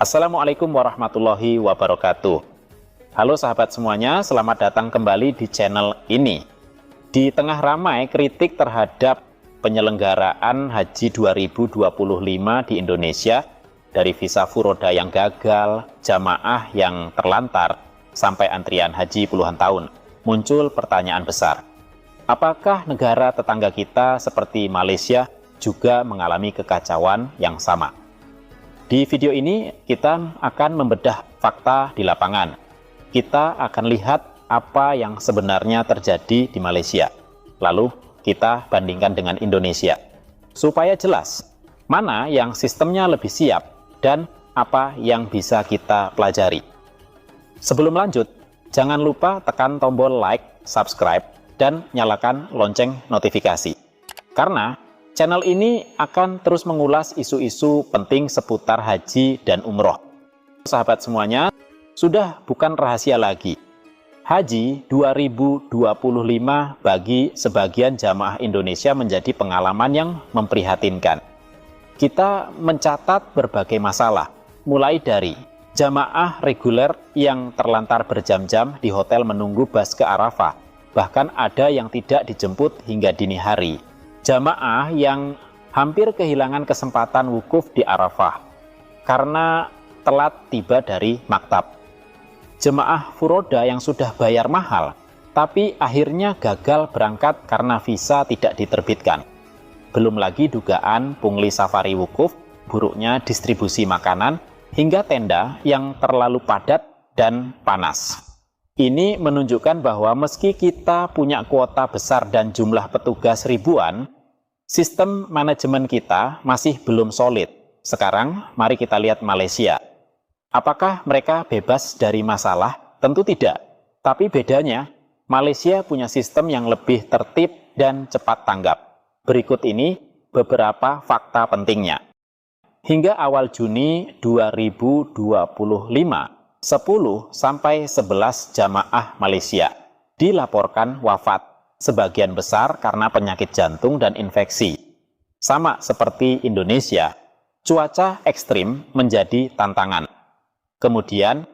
Assalamualaikum warahmatullahi wabarakatuh. Halo sahabat semuanya, selamat datang kembali di channel ini. Di tengah ramai kritik terhadap penyelenggaraan Haji 2025 di Indonesia, dari visa furoda yang gagal, jamaah yang terlantar, sampai antrian haji puluhan tahun, muncul pertanyaan besar. Apakah negara tetangga kita seperti Malaysia juga mengalami kekacauan yang sama? Di video ini kita akan membedah fakta di lapangan. Kita akan lihat apa yang sebenarnya terjadi di Malaysia. Lalu kita bandingkan dengan Indonesia. Supaya jelas mana yang sistemnya lebih siap dan apa yang bisa kita pelajari. Sebelum lanjut, jangan lupa tekan tombol like, subscribe, dan nyalakan lonceng notifikasi. Karena channel ini akan terus mengulas isu-isu penting seputar haji dan umroh. Sahabat semuanya, sudah bukan rahasia lagi. Haji 2025 bagi sebagian jamaah Indonesia menjadi pengalaman yang memprihatinkan. Kita mencatat berbagai masalah, mulai dari jamaah reguler yang terlantar berjam-jam di hotel menunggu bus ke Arafah, bahkan ada yang tidak dijemput hingga dini hari. Jamaah yang hampir kehilangan kesempatan wukuf di Arafah karena telat tiba dari maktab. Jemaah furoda yang sudah bayar mahal, tapi akhirnya gagal berangkat karena visa tidak diterbitkan. Belum lagi dugaan pungli safari wukuf, buruknya distribusi makanan, hingga tenda yang terlalu padat dan panas. Ini menunjukkan bahwa meski kita punya kuota besar dan jumlah petugas ribuan, sistem manajemen kita masih belum solid. Sekarang, mari kita lihat Malaysia. Apakah mereka bebas dari masalah? Tentu tidak. Tapi bedanya, Malaysia punya sistem yang lebih tertib dan cepat tanggap. Berikut ini beberapa fakta pentingnya. Hingga awal Juni 2025, 10-11 jamaah Malaysia dilaporkan wafat, sebagian besar karena penyakit jantung dan infeksi. Sama seperti Indonesia, cuaca ekstrim menjadi tantangan. Kemudian,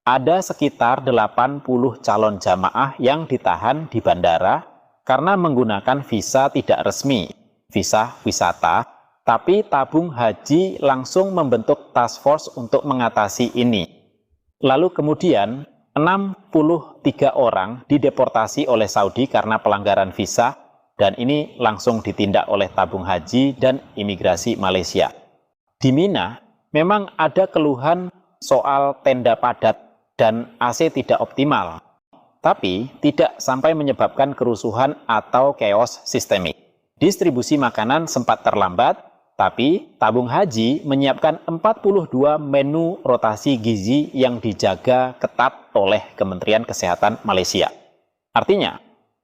ada sekitar 80 calon jamaah yang ditahan di bandara karena menggunakan visa tidak resmi, visa wisata, tapi tabung haji langsung membentuk task force untuk mengatasi ini. Lalu kemudian 63 orang dideportasi oleh Saudi karena pelanggaran visa, dan ini langsung ditindak oleh tabung haji dan imigrasi Malaysia. Di Mina memang ada keluhan soal tenda padat dan AC tidak optimal, tapi tidak sampai menyebabkan kerusuhan atau chaos sistemik. Distribusi makanan sempat terlambat, tapi tabung haji menyiapkan 42 menu rotasi gizi yang dijaga ketat oleh Kementerian Kesehatan Malaysia. Artinya,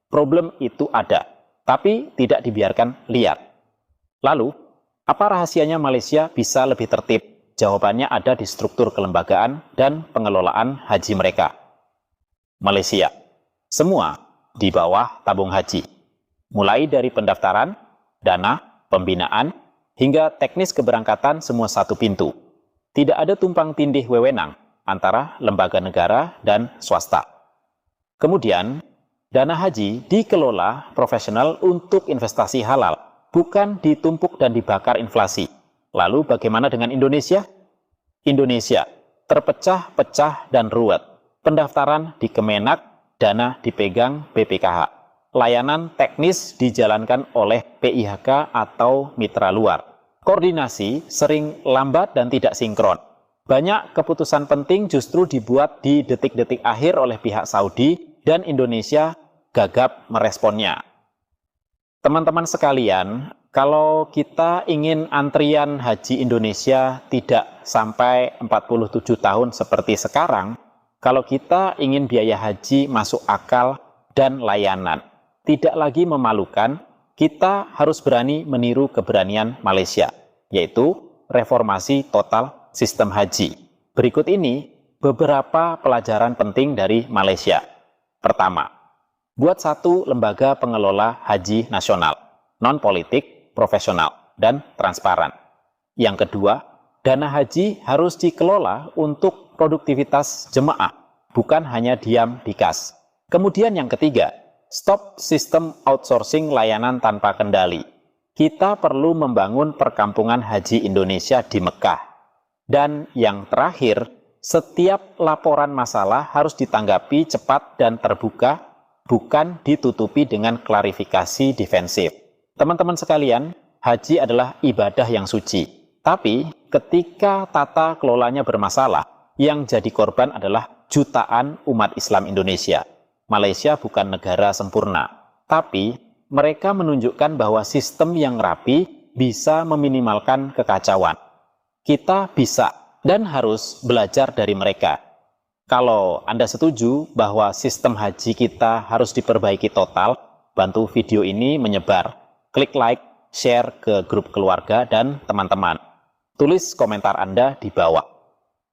problem itu ada, tapi tidak dibiarkan liar. Lalu, apa rahasianya Malaysia bisa lebih tertib? Jawabannya ada di struktur kelembagaan dan pengelolaan haji mereka. Malaysia, semua di bawah tabung haji. Mulai dari pendaftaran, dana, pembinaan, hingga teknis keberangkatan semua satu pintu. Tidak ada tumpang tindih wewenang antara lembaga negara dan swasta. Kemudian, dana haji dikelola profesional untuk investasi halal, bukan ditumpuk dan dibakar inflasi. Lalu bagaimana dengan Indonesia? Indonesia terpecah-pecah dan ruwet. Pendaftaran di Kemenak, dana dipegang BPKH. Layanan teknis dijalankan oleh PIHK atau mitra luar. Koordinasi sering lambat dan tidak sinkron. Banyak keputusan penting justru dibuat di detik-detik akhir oleh pihak Saudi dan Indonesia gagap meresponnya. Teman-teman sekalian, kalau kita ingin antrian haji Indonesia tidak sampai 47 tahun seperti sekarang, kalau kita ingin biaya haji masuk akal dan layanan tidak lagi memalukan, kita harus berani meniru keberanian Malaysia, yaitu reformasi total sistem haji. Berikut ini beberapa pelajaran penting dari Malaysia. Pertama, buat satu lembaga pengelola haji nasional, non-politik, profesional, dan transparan. Yang kedua, Dana haji harus dikelola untuk produktivitas jemaah, bukan hanya diam di kas. Kemudian yang ketiga, stop sistem outsourcing layanan tanpa kendali. Kita perlu membangun perkampungan haji Indonesia di Mekah. Dan yang terakhir, setiap laporan masalah harus ditanggapi cepat dan terbuka, bukan ditutupi dengan klarifikasi defensif. Teman-teman sekalian, haji adalah ibadah yang suci. Tapi ketika tata kelolanya bermasalah, yang jadi korban adalah jutaan umat Islam Indonesia. Malaysia bukan negara sempurna, tapi mereka menunjukkan bahwa sistem yang rapi bisa meminimalkan kekacauan. Kita bisa dan harus belajar dari mereka. Kalau Anda setuju bahwa sistem haji kita harus diperbaiki total, bantu video ini menyebar. Klik like, share ke grup keluarga dan teman-teman. Tulis komentar Anda di bawah.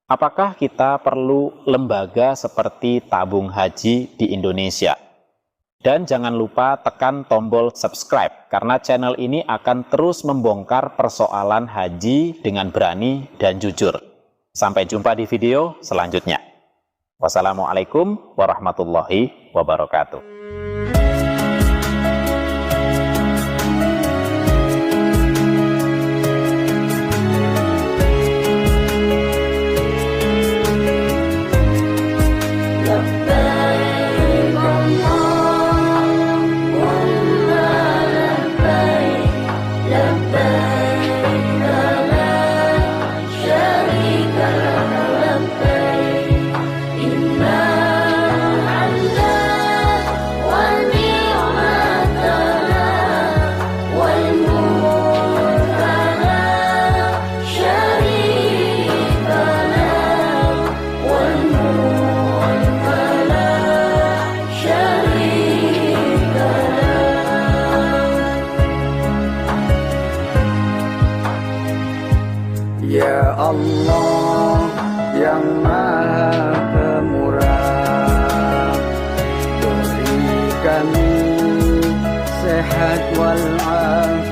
Apakah kita perlu lembaga seperti tabung haji di Indonesia? Dan jangan lupa tekan tombol subscribe, karena channel ini akan terus membongkar persoalan haji dengan berani dan jujur. Sampai jumpa di video selanjutnya. Wassalamualaikum warahmatullahi wabarakatuh. Ya Allah yang Maha Pemurah, beri kami sehat walafiat,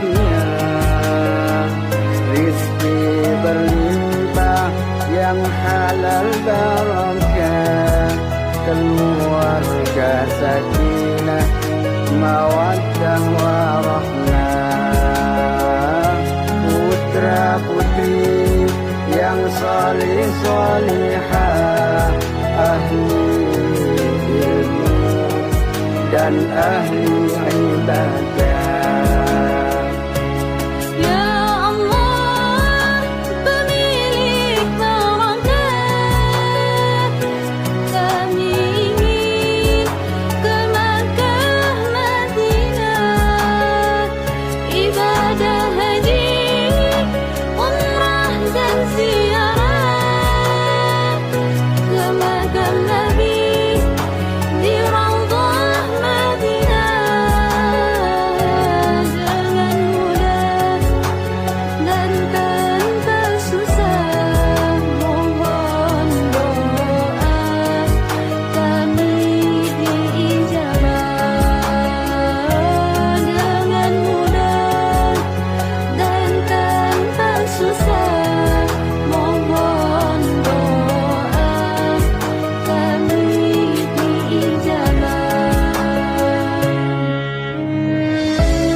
rizki berlimpah yang halal barakah, keluarga sakinah, mawaddah warahmah, putra putri yang salih salihah, ahli ilmu dan ahli ibadah.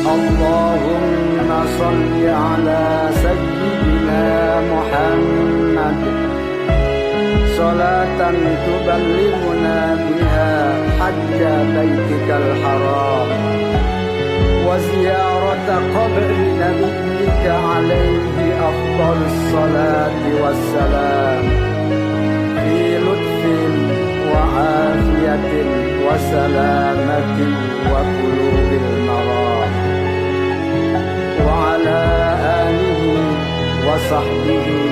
Allahumma salli ala sayyidina Muhammad salatan tuballighuna biha hajja baitikal haram wa ziyarata qabri nabiyyika alaihi afdalus salati wassalam fi lutfin wa afiyatin wa salamatin wa qulubil marah wa ala alihi wa sahbihi